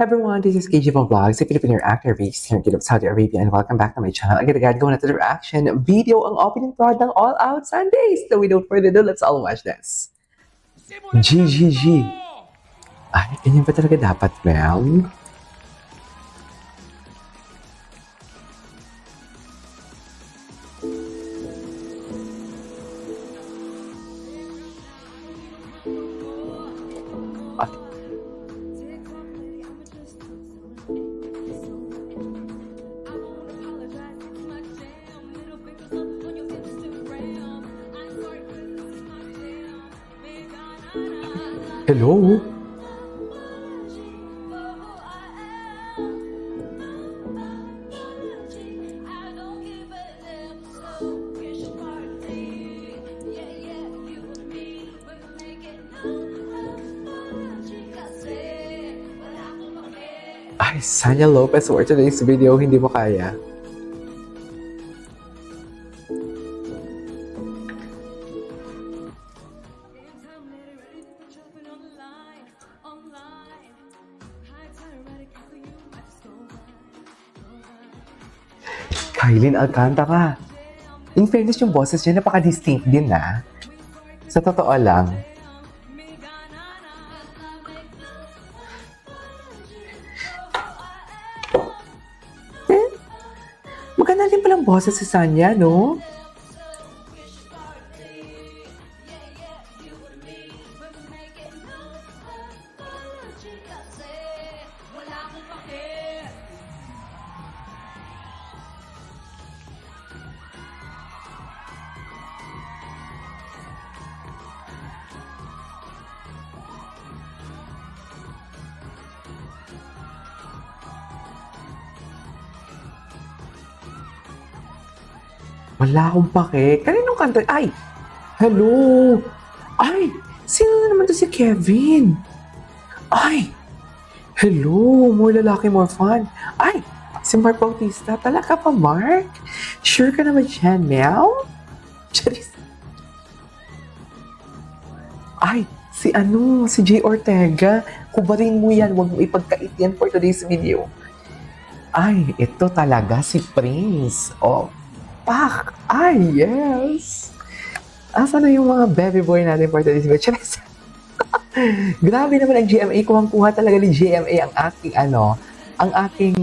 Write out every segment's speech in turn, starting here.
Everyone, this is KG from Vlogs, a Filipino actor based here in Saudi Arabia, and welcome back to my channel. Agad-agad go na to the reaction video ang opening prod ng All Out Sundays. So without further ado, let's all watch this. GGG. Ay, ganyan ba talaga dapat, Mel? Hello? Ay, Sanya Lopez for today's video, hindi mo kaya. Kylin Alcantara. In fairness, yung boses niya napaka-distinct din na. Sa totoo lang. Maganda din palang boses si Sanya, no? Wala akong pake. Kaninong kanta? Ay! Hello! Ay! Sino na naman to si Kevin? Ay! Hello! More lalaki, more fun. Ay! Si Mark Bautista. Talaga pa, Mark? Sure ka naman yan, Mel? Charis. Ay! Si Jay Ortega. Kubarin mo yan. Huwag mo ipagkait yan for today's video. Ay! Ito talaga si Prince. Oh! Pak! Ay, yes! Asa na yung mga baby boy natin for today's video? Grabe naman ang GMA. Kuhang-kuha talaga ni GMA ang aking,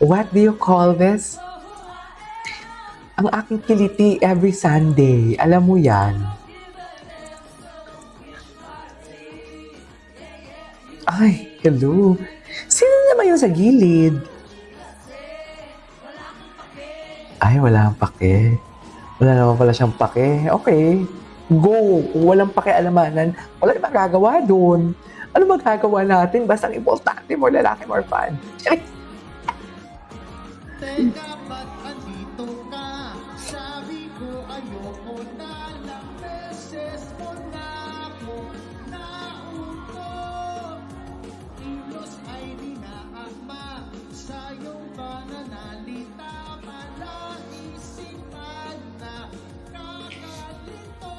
what do you call this? Ang aking kiliti every Sunday. Alam mo yan. Ay, hello. Sino naman yung sa gilid? Ay, wala ang pake. Wala naman pala siyang pake. Okay. Go. Kung walang pakialamanan, wala naman magagawa doon. Ano magagawa natin? Basta ang importante, more lalaki, more fun. Ay! Teka, ba't andito ka? Sabi ko ayoko na lang beses mo na ako nauto. Ilos ay dinaakma sa iyong pananalita. Malaisipan na kakalito.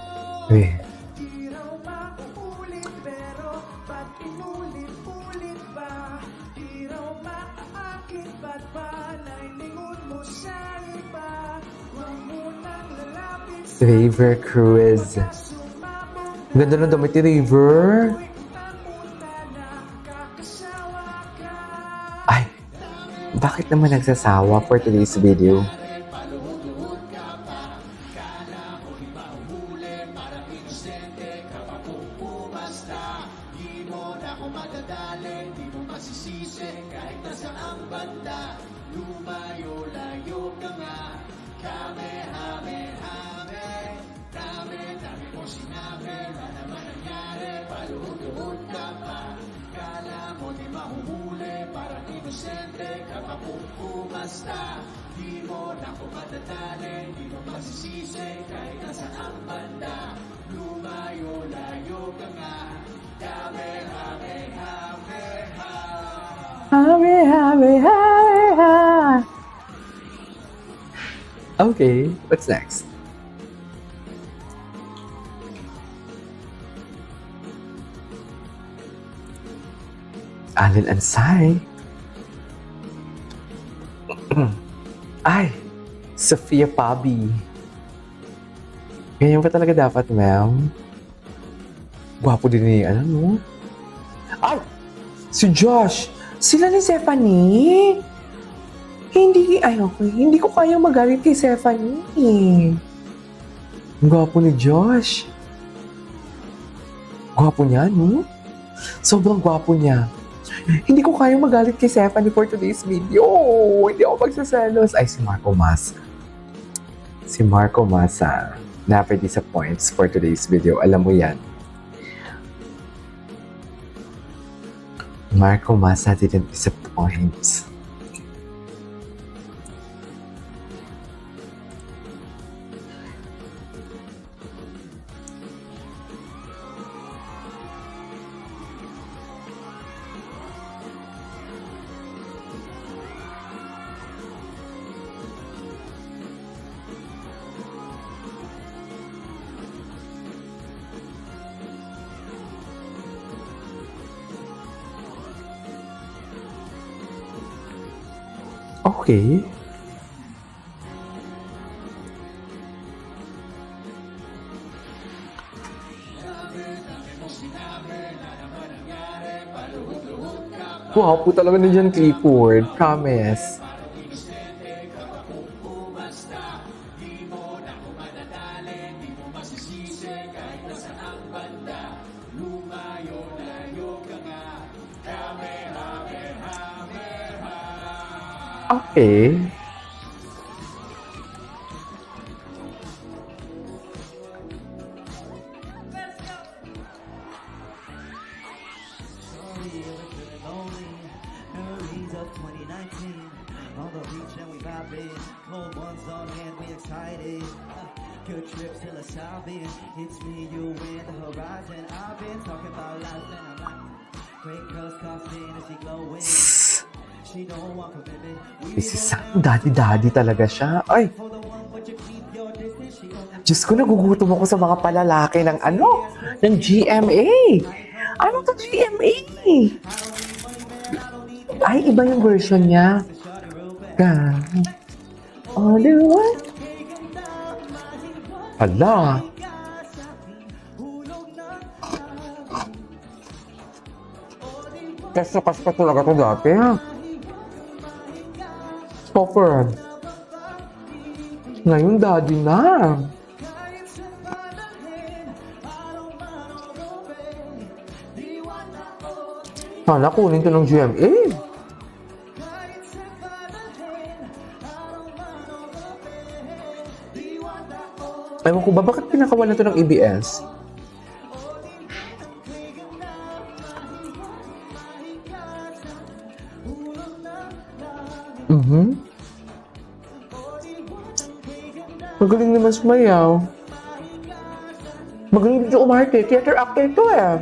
Eh. Di raw makukulit pero ba't inulit-ulit ba? Di raw maaakit ba't panay lingon mo sa iba? Huwag mo nang lalapit sa River Cruise. sumabog Ganda ng damit ni River. papunta na kakasawa ka. Ay, bakit naman nagsasawa for today's video? Di mo na ako madadali, di mo masisisi kahit nasa ang banda. Lumayo-layo ka nga, kame-hame-hame. Dami mo sinabi, na naman nangyari, paluhod-luhod ka pa. Kala mo di mahuhuli, parang inosente ka pa pumasta. Di mo na ako madadali, di mo masisisi kahit nasa ang banda. Lumayo-layo ka nga, kame-hame-hame-ha. Okay, what's next? Allen Ansay. Ay, Sofia Pabi. Ganyan ba talaga dapat, ma'am? Gwapo din ni, ano, no? Ay! Si Josh! Sila ni Stephanie! Hindi ko kayang magalit kay Stephanie. Ang gwapo ni Josh. Gwapo niya, no? Sobrang gwapo niya. Hindi ko kayang magalit kay Stephanie for today's video. Hindi ako magsaselos. Ay, si Marco Massa. Si Marco Massa. Never disappoints for today's video. Alam mo yan. Marco Massa didn't disappoint. Okay. Wow po talaga ni John Clifford. Promise. Okay. Memories of 2019. On the beach and we vibing. Cold ones on hand, we excited. Good trips to the Caribbean. It's me, you, and the horizon. I've been talking about life and I'm like, great girls costing as she glowing. She don't want commitment. This is daddy talaga siya. Ay! For the one, but you keep your distance. She gon' Diyos ko, nagugutom ako sa mga palalaki ng ano? Ng GMA. Ano to GMA? Ay, iba yung version niya. God. All the way. Hala. Kas pa talaga to dati. Stopper. Ngayon, daddy na. Sana kunin to ng GMA. Ewan ko ba, bakit pinakawalan to ng ABS? Magaling naman sumayaw. Magaling din umarte. Theater actor to eh.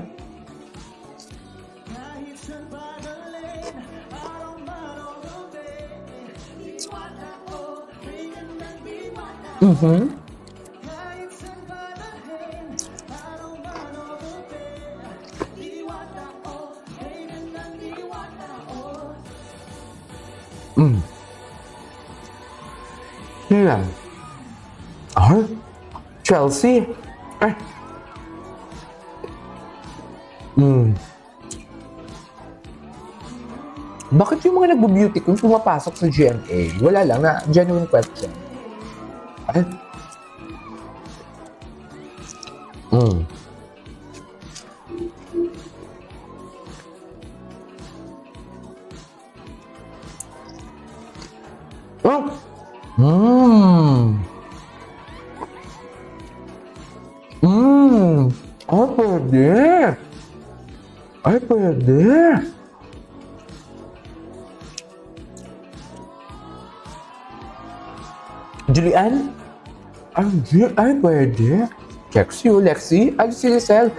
Yan. Ay, Chelsea. Ay. Bakit yung mga nagbo-beauty queens pumapasok sa GMA? Wala lang na genuine question. Ay. Ay, pwede. Ay, pwede. Julian? Ay, pwede. Lexi, Lexi. Ay, si Lizelle.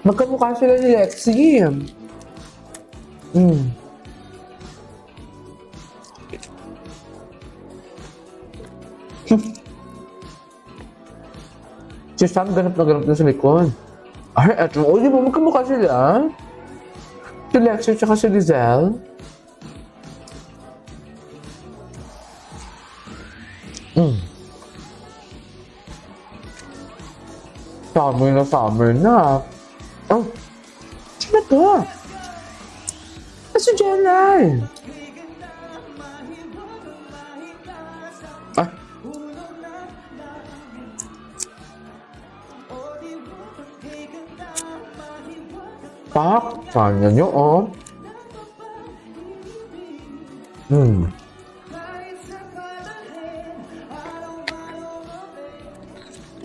Magkamukha sila ni Lexi. Si Sam ganap na sa likod. Ay, eto. O, di ba magkamukha sila? Si Si Lexie tsaka si Lizelle. Summer na. Oh, sino to? Si Jelay. Ah. Pak, kanya nyo, oh.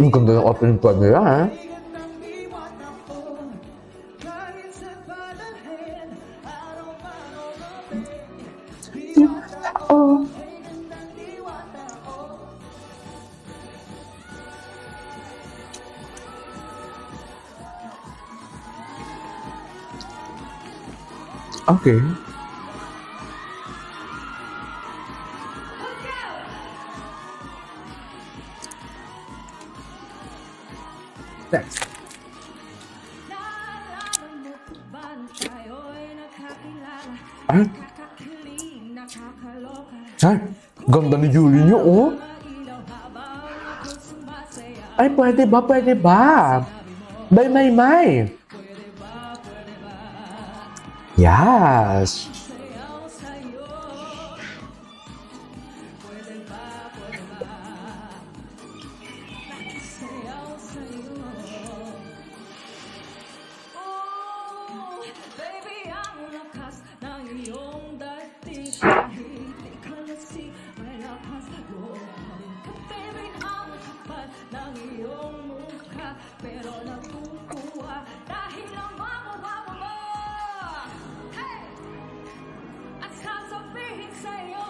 Ang ganda ng opening plan nila, ha? Oh. Okay. Next. Ay. Ay, ganda ni Julie niyo, oh. Ay, pwede ba? Pwede ba? May. Yes. Pero nakukuha dahil ang mamawawa mo. Hey! At sasabihin sa'yo,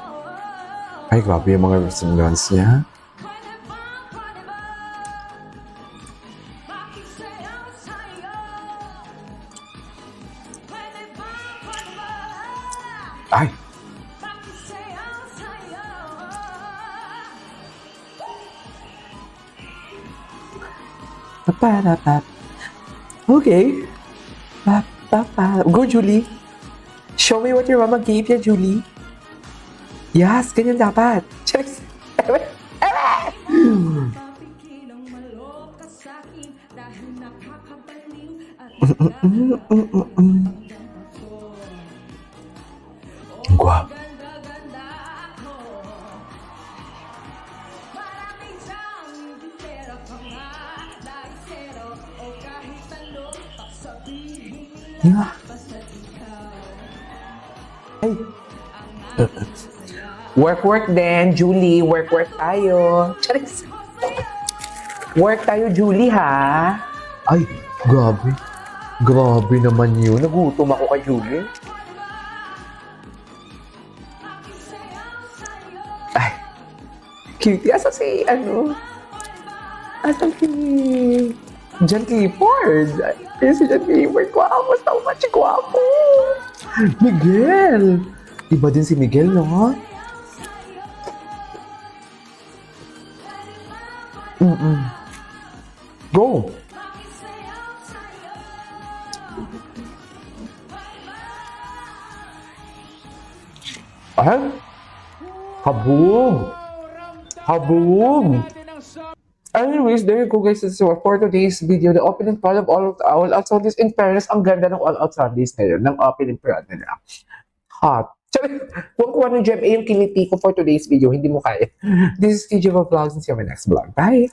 Ay, grabe yung mga resemblance niya. pwede ba? Makisayaw sa'yo. Pwede ba? Ay, Makisayaw sa'yo. Paparapap. Okay. Go, Julie. Show me what your mama gave you, Julie. Yes, ganyan dapat. Cheers. Papigilang maloka sa'kin dahil nakakabaliw at Guwap. ganda-ganda ako. Maraming siyang hindi pera pa nga dahil zero o kahit ano pagsabihin nila Yeah. basta ikaw. Ay. Work din, Julie. Work tayo. Charis. Work tayo, Julie, ha? Ay, grabe. Grabe naman yun. Nagutom ako kay Julie. Ay. Cute. Asa si, asa si John Clifford. Ay, si John Clifford. Guwapo. So much guwapo. Miguel. Iba din si Miguel, no? Go. Ah? Habog. Anyways, there you go, guys. This is for today's video. The opening plan of all out Sundays. In fairness, ang ganda ng all out Sundays ngayon. Ng opening plan nila. Hot. Kung kuha ng GMA yung kiliti ko for today's video, hindi mo kaya. This is TJ Vlogs and see you in my next vlog. Bye!